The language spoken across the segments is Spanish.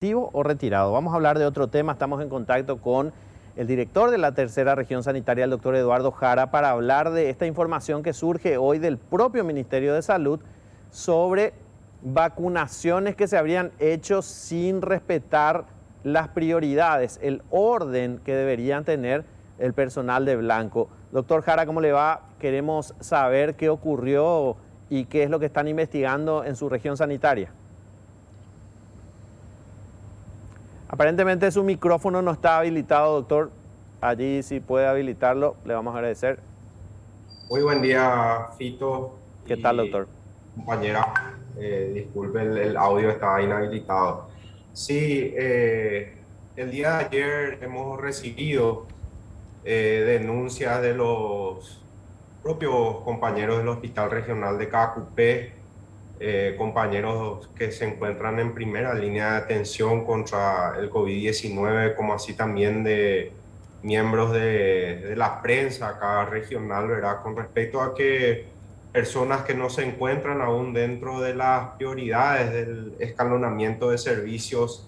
¿Activo o retirado? Vamos a hablar de otro tema. Estamos en contacto con el director de la tercera región sanitaria, el doctor Eduardo Jara, para hablar de esta información que surge hoy del propio Ministerio de Salud sobre vacunaciones que se habrían hecho sin respetar las prioridades, el orden que deberían tener el personal de blanco. Doctor Jara, ¿cómo le va? Queremos saber qué ocurrió y qué es lo que están investigando en su región sanitaria. Aparentemente su micrófono no está habilitado, doctor. Allí si puede habilitarlo, le vamos a agradecer. Muy buen día, Fito ¿Qué tal, y doctor? compañera. Disculpe, el audio estaba inhabilitado. Sí, el día de ayer hemos recibido denuncias de los propios compañeros del Hospital Regional de Caacupé, compañeros que se encuentran en primera línea de atención contra el COVID-19, como así también de miembros de la prensa acá regional, ¿verdad? Con respecto a que personas que no se encuentran aún dentro de las prioridades del escalonamiento de servicios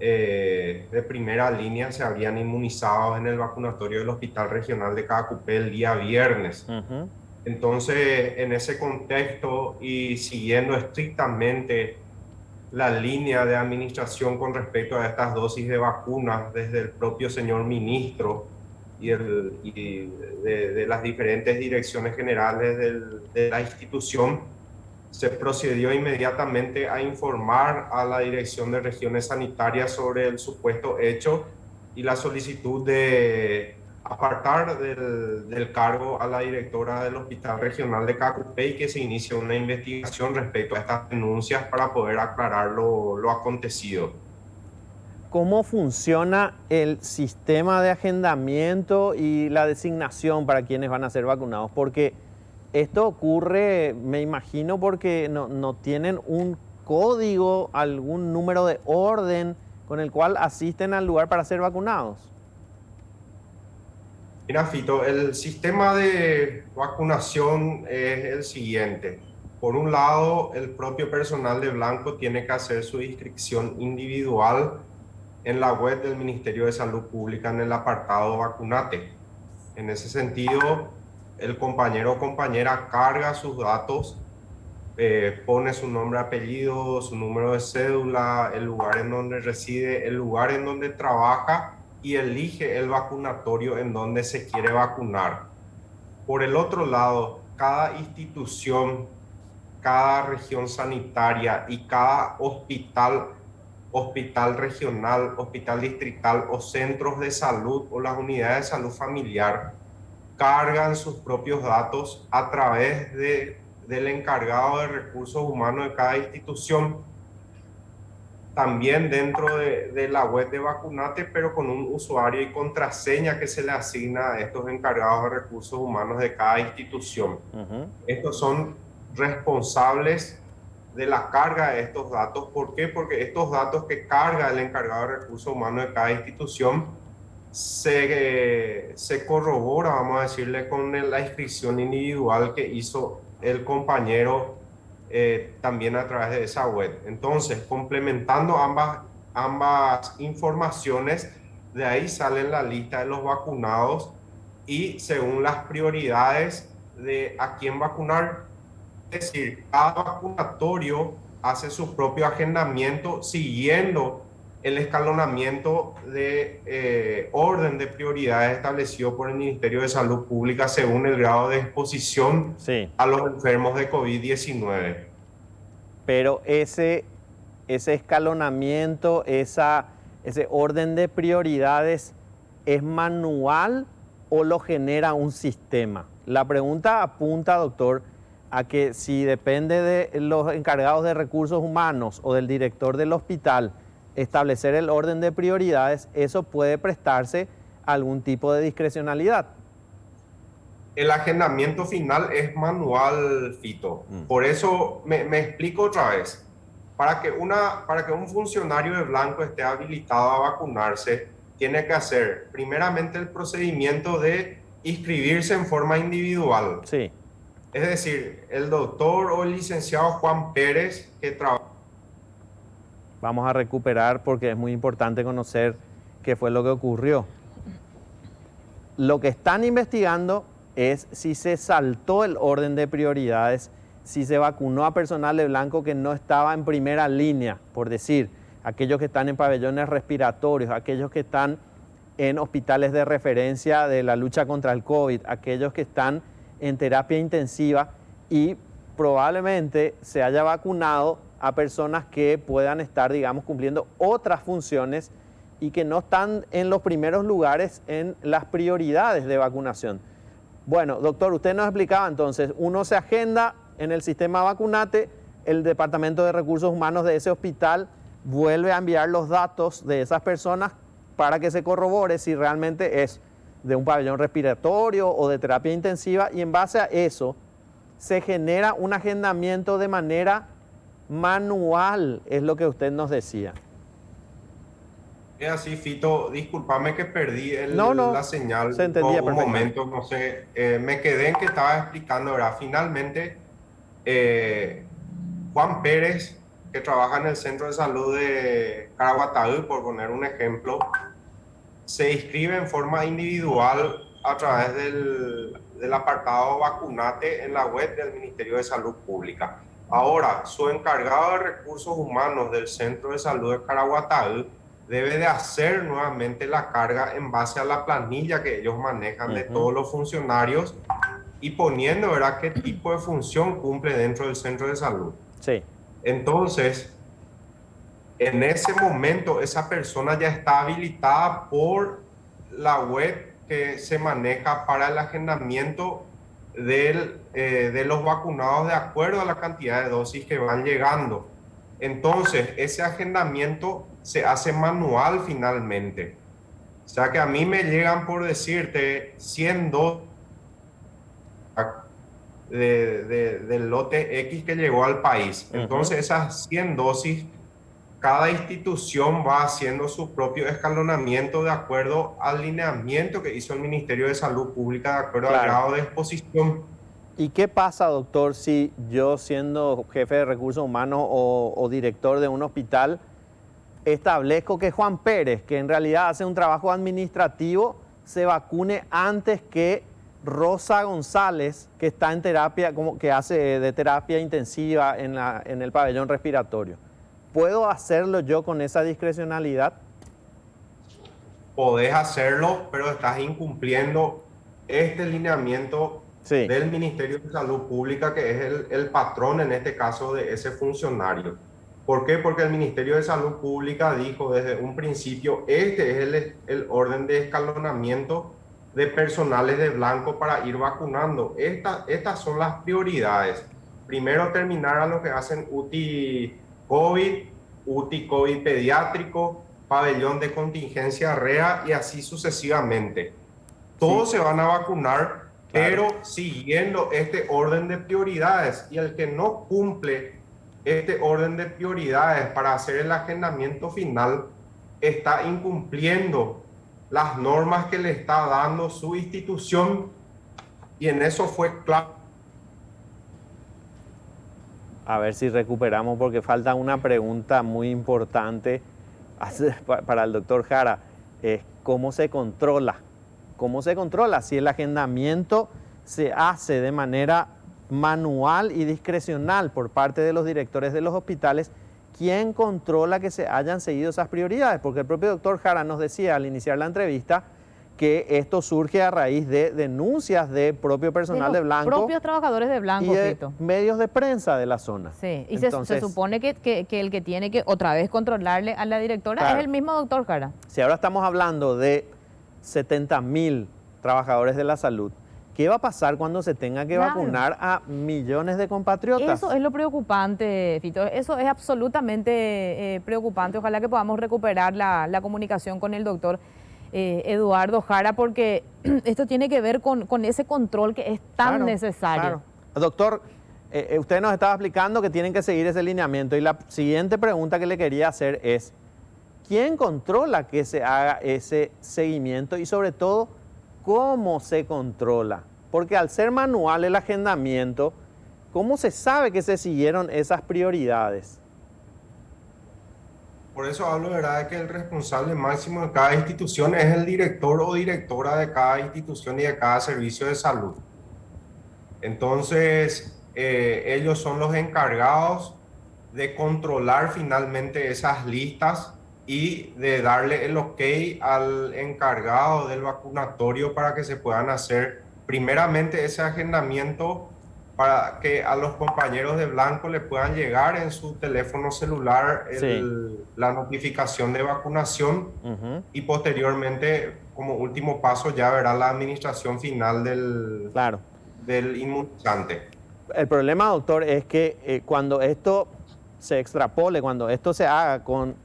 de primera línea se habrían inmunizado en el vacunatorio del Hospital Regional de Caacupé el día viernes. Ujú. Entonces, en ese contexto y siguiendo estrictamente la línea de administración con respecto a estas dosis de vacunas desde el propio señor ministro y de las diferentes direcciones generales de la institución, se procedió inmediatamente a informar a la Dirección de Regiones Sanitarias sobre el supuesto hecho y la solicitud de apartar del cargo a la directora del Hospital Regional de Caacupé y que se inicie una investigación respecto a estas denuncias para poder aclarar lo acontecido. ¿Cómo funciona el sistema de agendamiento y la designación para quienes van a ser vacunados? Porque esto ocurre, me imagino, porque no tienen un código, algún número de orden con el cual asisten al lugar para ser vacunados. Mira, Fito, el sistema de vacunación es el siguiente. Por un lado, el propio personal de blanco tiene que hacer su inscripción individual en la web del Ministerio de Salud Pública en el apartado Vacunate. En ese sentido, el compañero o compañera carga sus datos, pone su nombre, apellido, su número de cédula, el lugar en donde reside, el lugar en donde trabaja y elige el vacunatorio en donde se quiere vacunar. Por el otro lado, cada institución, cada región sanitaria y cada hospital regional, hospital distrital o centros de salud o las unidades de salud familiar cargan sus propios datos a través del encargado de recursos humanos de cada institución, también dentro de la web de Vacunate, pero con un usuario y contraseña que se le asigna a estos encargados de recursos humanos de cada institución. Ujú. Estos son responsables de la carga de estos datos. ¿Por qué? Porque estos datos que carga el encargado de recursos humanos de cada institución se corrobora, vamos a decirle, con la inscripción individual que hizo el compañero también a través de esa web. Entonces, complementando ambas informaciones, de ahí sale la lista de los vacunados y según las prioridades de a quién vacunar. Es decir, cada vacunatorio hace su propio agendamiento siguiendo el escalonamiento de orden de prioridades establecido por el Ministerio de Salud Pública según el grado de exposición Sí, a los enfermos de COVID-19. pero ese escalonamiento, ese orden de prioridades, ¿es manual o lo genera un sistema? La pregunta apunta, doctor, a que si depende de los encargados de recursos humanos o del director del hospital establecer el orden de prioridades, eso puede prestarse a algún tipo de discrecionalidad. El agendamiento final es manual, Fito. Por eso me explico otra vez. Para que un funcionario de blanco esté habilitado a vacunarse, tiene que hacer primeramente el procedimiento de inscribirse en forma individual. Sí. Es decir, el doctor o el licenciado Juan Pérez, que trabaja vamos a recuperar porque es muy importante conocer qué fue lo que ocurrió. Lo que están investigando es si se saltó el orden de prioridades, si se vacunó a personal de blanco que no estaba en primera línea, por decir, aquellos que están en pabellones respiratorios, aquellos que están en hospitales de referencia de la lucha contra el COVID, aquellos que están en terapia intensiva y probablemente se haya vacunado a personas que puedan estar, digamos, cumpliendo otras funciones y que no están en los primeros lugares en las prioridades de vacunación. Bueno, doctor, usted nos explicaba entonces, uno se agenda en el sistema Vacunate, el Departamento de Recursos Humanos de ese hospital vuelve a enviar los datos de esas personas para que se corrobore si realmente es de un pabellón respiratorio o de terapia intensiva, y en base a eso se genera un agendamiento de manera manual, es lo que usted nos decía. Es así, Fito, discúlpame que perdí la señal se entendía por un momento, no sé, me quedé en que estaba explicando, ¿verdad? Finalmente, Juan Pérez, que trabaja en el Centro de Salud de Caraguatá, por poner un ejemplo, se inscribe en forma individual a través del apartado Vacunate en la web del Ministerio de Salud Pública. Ahora, su encargado de recursos humanos del Centro de Salud de Caraguatá debe de hacer nuevamente la carga en base a la planilla que ellos manejan de todos los funcionarios y poniendo, ¿verdad?, qué tipo de función cumple dentro del centro de salud. Sí. Entonces, en ese momento, esa persona ya está habilitada por la web que se maneja para el agendamiento de los vacunados de acuerdo a la cantidad de dosis que van llegando. Entonces, ese agendamiento se hace manual finalmente. O sea que a mí me llegan, por decirte, 100 dosis del lote X que llegó al país. Entonces, esas 100 dosis, cada institución va haciendo su propio escalonamiento de acuerdo al lineamiento que hizo el Ministerio de Salud Pública, de acuerdo al grado de exposición. ¿Y qué pasa, doctor, si yo, siendo jefe de recursos humanos o director de un hospital, establezco que Juan Pérez, que en realidad hace un trabajo administrativo, se vacune antes que Rosa González, que está en terapia, que hace de terapia intensiva en el pabellón respiratorio? ¿Puedo hacerlo yo con esa discrecionalidad? Podés hacerlo, pero estás incumpliendo este lineamiento del Ministerio de Salud Pública, que es el patrón en este caso de ese funcionario. ¿Por qué? Porque el Ministerio de Salud Pública dijo desde un principio, este es el orden de escalonamiento de personales de blanco para ir vacunando. Estas son las prioridades. Primero terminar a lo que hacen UTI COVID, UTI COVID pediátrico, pabellón de contingencia REA y así sucesivamente. Todos se van a vacunar, pero siguiendo este orden de prioridades, y el que no cumple este orden de prioridades para hacer el agendamiento final está incumpliendo las normas que le está dando su institución, y en eso fue claro. A ver si recuperamos, porque falta una pregunta muy importante para el doctor Jara. Es ¿cómo se controla? ¿Cómo se controla? Si el agendamiento se hace de manera manual y discrecional por parte de los directores de los hospitales, ¿quién controla que se hayan seguido esas prioridades? Porque el propio doctor Jara nos decía al iniciar la entrevista que esto surge a raíz de denuncias de propio personal de blanco. Propios trabajadores de blanco, y de Fito. medios de prensa de la zona. Sí, y entonces, se supone que el que tiene que otra vez controlarle a la directora es el mismo doctor Jara. Si ahora estamos hablando de 70.000 trabajadores de la salud, ¿qué va a pasar cuando se tenga que vacunar a millones de compatriotas? Eso es lo preocupante, Fito. Eso es absolutamente preocupante. Ojalá que podamos recuperar la comunicación con el doctor Eduardo Jara, porque esto tiene que ver con ese control que es tan necesario. Doctor, usted nos estaba explicando que tienen que seguir ese lineamiento, y la siguiente pregunta que le quería hacer es, ¿quién controla que se haga ese seguimiento y sobre todo cómo se controla? Porque al ser manual el agendamiento, ¿cómo se sabe que se siguieron esas prioridades? Por eso hablo, ¿verdad?, de que el responsable máximo de cada institución es el director o directora de cada institución y de cada servicio de salud. Entonces, ellos son los encargados de controlar finalmente esas listas y de darle el ok al encargado del vacunatorio para que se puedan hacer primeramente ese agendamiento para que a los compañeros de blanco le puedan llegar en su teléfono celular Sí. la notificación de vacunación Ujú. y posteriormente, como último paso, ya verá la administración final Claro. del inmunizante. El problema, doctor, es que cuando esto se extrapole, cuando esto se haga con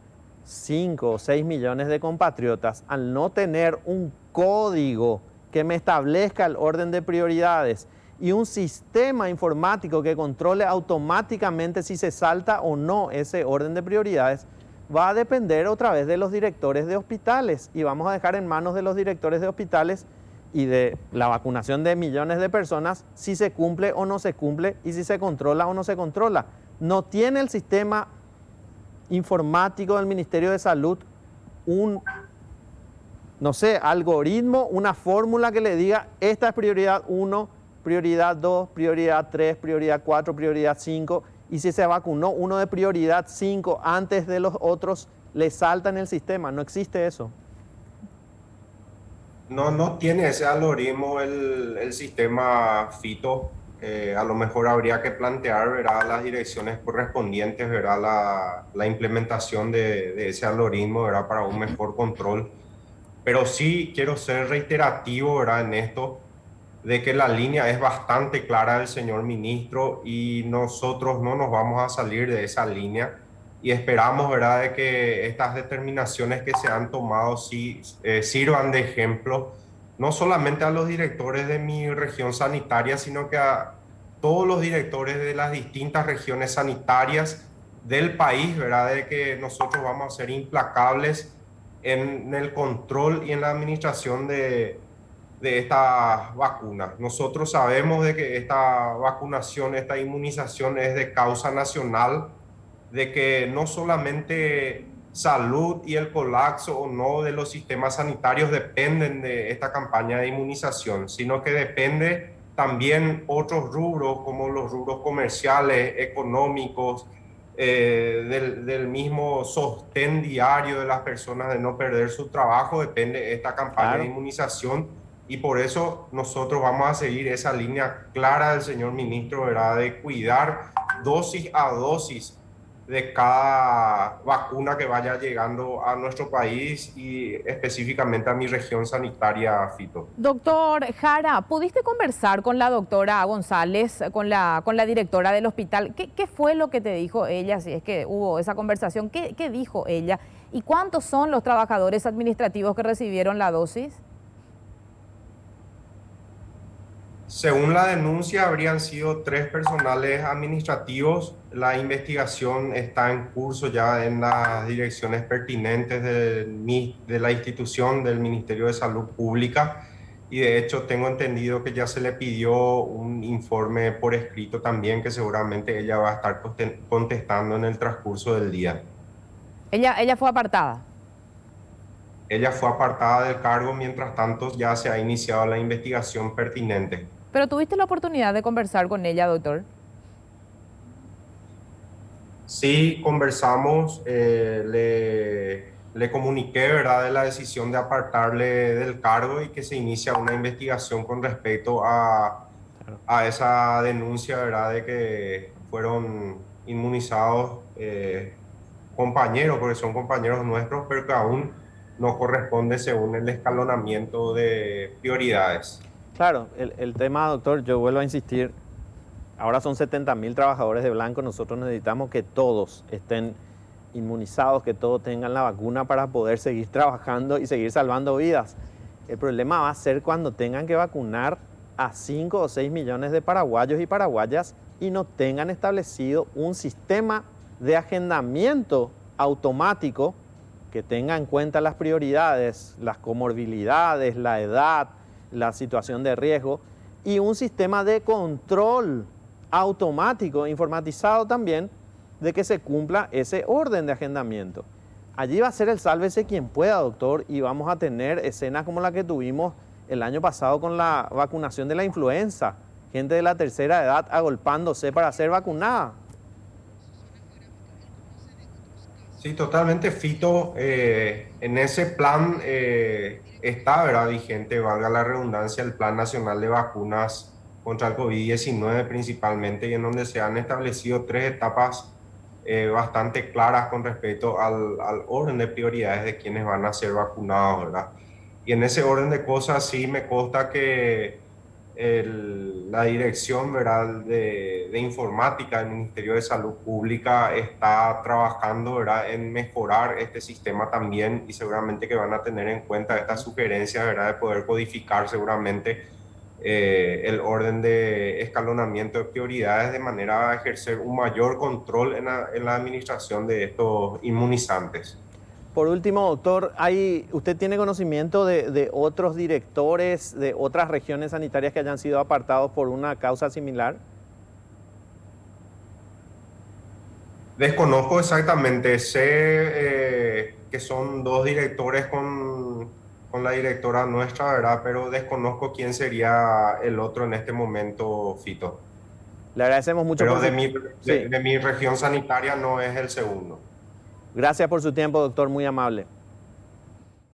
5 o 6 millones de compatriotas, al no tener un código que me establezca el orden de prioridades y un sistema informático que controle automáticamente si se salta o no ese orden de prioridades, va a depender otra vez de los directores de hospitales y vamos a dejar en manos de los directores de hospitales y de la vacunación de millones de personas si se cumple o no se cumple y si se controla o no se controla. No tiene el sistema informático del Ministerio de Salud un, no sé, algoritmo, una fórmula que le diga esta es prioridad 1, prioridad 2, prioridad 3, prioridad 4, prioridad 5 y si se vacunó uno de prioridad 5 antes de los otros, le salta en el sistema. No existe eso. No tiene ese algoritmo el sistema FITO. A lo mejor habría que plantear, ¿verdad?, las direcciones correspondientes, ¿verdad?, la implementación de ese algoritmo, ¿verdad?, para un mejor control. Pero sí quiero ser reiterativo, ¿verdad?, en esto, de que la línea es bastante clara del señor ministro y nosotros no nos vamos a salir de esa línea y esperamos, ¿verdad?, de que estas determinaciones que se han tomado sí sirvan de ejemplo, no solamente a los directores de mi región sanitaria, sino que a todos los directores de las distintas regiones sanitarias del país, ¿verdad?, de que nosotros vamos a ser implacables en el control y en la administración de estas vacunas. Nosotros sabemos de que esta vacunación, esta inmunización es de causa nacional, de que no solamente salud y el colapso o no de los sistemas sanitarios dependen de esta campaña de inmunización, sino que depende también otros rubros como los rubros comerciales, económicos, del mismo sostén diario de las personas de no perder su trabajo, depende esta campaña de Claro. inmunización y por eso nosotros vamos a seguir esa línea clara del señor ministro, ¿verdad?, de cuidar dosis a dosis de cada vacuna que vaya llegando a nuestro país y específicamente a mi región sanitaria, Fito. Doctor Jara, ¿pudiste conversar con la doctora González, con la directora del hospital? ¿Qué fue lo que te dijo ella, si es que hubo esa conversación? ¿Qué dijo ella? ¿Y cuántos son los trabajadores administrativos que recibieron la dosis? Según la denuncia, habrían sido 3 personales administrativos. La investigación está en curso ya en las direcciones pertinentes de la institución del Ministerio de Salud Pública y de hecho tengo entendido que ya se le pidió un informe por escrito también que seguramente ella va a estar contestando en el transcurso del día. Ella fue apartada. Ella fue apartada del cargo, mientras tanto ya se ha iniciado la investigación pertinente. Pero tuviste la oportunidad de conversar con ella, doctor. Sí, conversamos, le comuniqué, ¿verdad?, de la decisión de apartarle del cargo y que se inicia una investigación con respecto a esa denuncia, ¿verdad?, de que fueron inmunizados compañeros, porque son compañeros nuestros, pero que aún no corresponde según el escalonamiento de prioridades. Claro, el tema, doctor, yo vuelvo a insistir, ahora son 70.000 trabajadores de blanco, nosotros necesitamos que todos estén inmunizados, que todos tengan la vacuna para poder seguir trabajando y seguir salvando vidas. El problema va a ser cuando tengan que vacunar a 5 o 6 millones de paraguayos y paraguayas y no tengan establecido un sistema de agendamiento automático que tenga en cuenta las prioridades, las comorbilidades, la edad, la situación de riesgo y un sistema de control automático, informatizado también, de que se cumpla ese orden de agendamiento. allí va a ser el sálvese quien pueda, doctor, y vamos a tener escenas como la que tuvimos el año pasado con la vacunación de la influenza. Gente de la tercera edad agolpándose para ser vacunada. Sí, totalmente, Fito. En ese plan está, ¿verdad?, vigente, valga la redundancia, el Plan Nacional de Vacunas contra el COVID-19 principalmente, y en donde se han establecido tres etapas bastante claras con respecto al orden de prioridades de quienes van a ser vacunados, ¿verdad? Y en ese orden de cosas sí me consta que la dirección, ¿verdad?, de informática del Ministerio de Salud Pública está trabajando, ¿verdad?, en mejorar este sistema también, y seguramente que van a tener en cuenta estas sugerencias, ¿verdad?, de poder codificar seguramente el orden de escalonamiento de prioridades de manera a ejercer un mayor control en la administración de estos inmunizantes. Por último, doctor, ¿usted tiene conocimiento de otros directores de otras regiones sanitarias que hayan sido apartados por una causa similar? Desconozco exactamente, sé que son dos directores con la directora nuestra, ¿verdad? Pero desconozco quién sería el otro en este momento, Fito. Le agradecemos mucho Pero por de su... mi, Sí, de mi región sanitaria no es el segundo. gracias por su tiempo, doctor, muy amable.